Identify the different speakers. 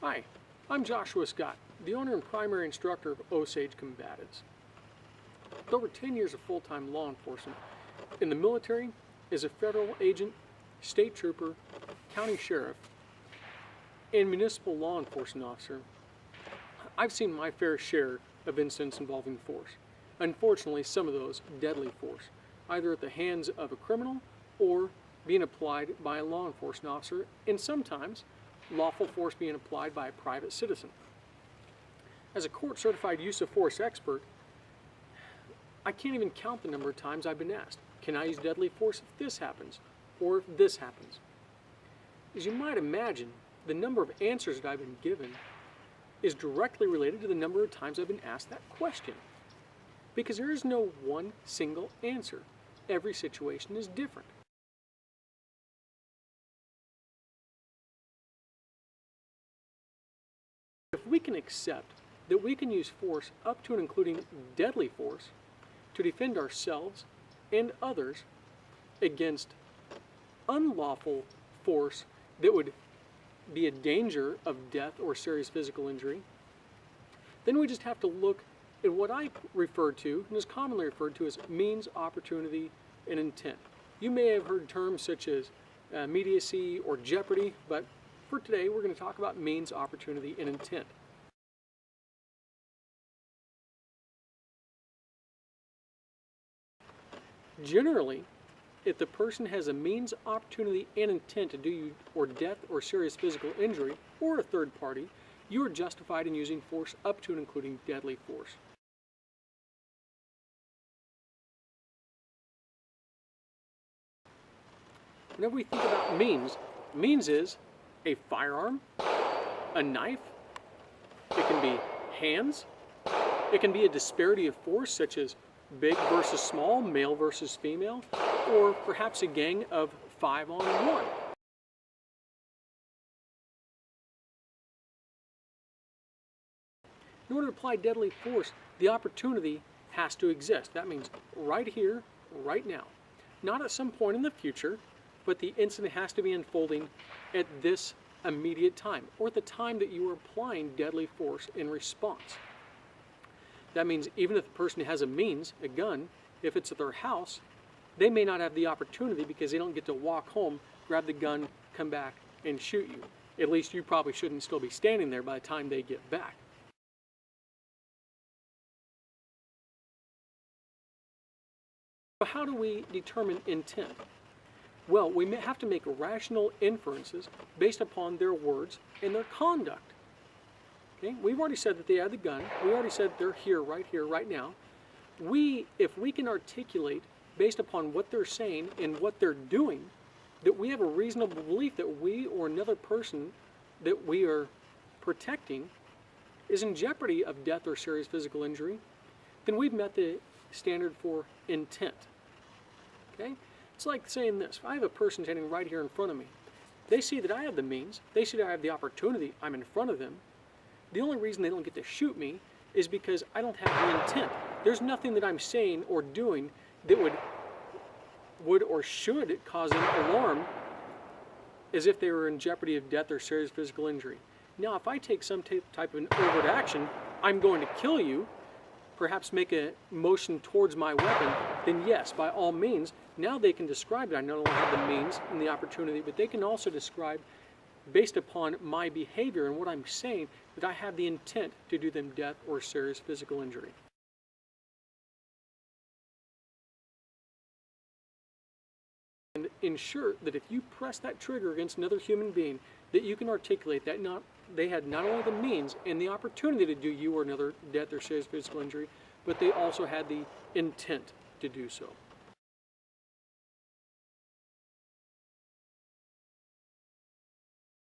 Speaker 1: Hi, I'm Joshua Scott, the owner and primary instructor of Osage Combatives. With over 10 years of full-time law enforcement in the military, as a federal agent, state trooper, county sheriff, and municipal law enforcement officer, I've seen my fair share of incidents involving force. Unfortunately, some of those deadly force, either at the hands of a criminal or being applied by a law enforcement officer, and sometimes lawful force being applied by a private citizen. As a court-certified use of force expert, I can't even count the number of times I've been asked, can I use deadly force if this happens, or if this happens? As you might imagine, the number of answers that I've been given is directly related to the number of times I've been asked that question. Because there is no one single answer. Every situation is different. If we can accept that we can use force up to and including deadly force to defend ourselves and others against unlawful force that would be a danger of death or serious physical injury, then we just have to look at what I refer to, and is commonly referred to as means, opportunity, and intent. You may have heard terms such as immediacy or jeopardy, but for today, we're going to talk about means, opportunity, and intent. Generally, if the person has a means, opportunity, and intent to do you or death or serious physical injury, or a third party, you are justified in using force up to and including deadly force. Whenever we think about means is a firearm, a knife, it can be hands, it can be a disparity of force such as big versus small, male versus female, or perhaps a gang of 5-on-1. In order to apply deadly force, the opportunity has to exist. That means right here, right now. Not at some point in the future, but the incident has to be unfolding at this immediate time, or at the time that you are applying deadly force in response. That means even if the person has a means, a gun, if it's at their house, they may not have the opportunity because they don't get to walk home, grab the gun, come back, and shoot you. At least you probably shouldn't still be standing there by the time they get back. So how do we determine intent? Well, we may have to make rational inferences based upon their words and their conduct. Okay? We've already said that they had the gun. We already said they're here, right now. If we can articulate based upon what they're saying and what they're doing, that we have a reasonable belief that we or another person that we are protecting is in jeopardy of death or serious physical injury, then we've met the standard for intent. Okay? It's like saying this. If I have a person standing right here in front of me, they see that I have the means, they see that I have the opportunity, I'm in front of them. The only reason they don't get to shoot me is because I don't have the intent. There's nothing that I'm saying or doing that would or should cause an alarm as if they were in jeopardy of death or serious physical injury. Now, if I take some type of an overt action, I'm going to kill you, perhaps make a motion towards my weapon, then yes, by all means, now they can describe that I not only have the means and the opportunity, but they can also describe, based upon my behavior and what I'm saying, that I have the intent to do them death or serious physical injury. And ensure that if you press that trigger against another human being, that you can articulate that they had not only the means and the opportunity to do you or another death or serious physical injury, but they also had the intent to do so.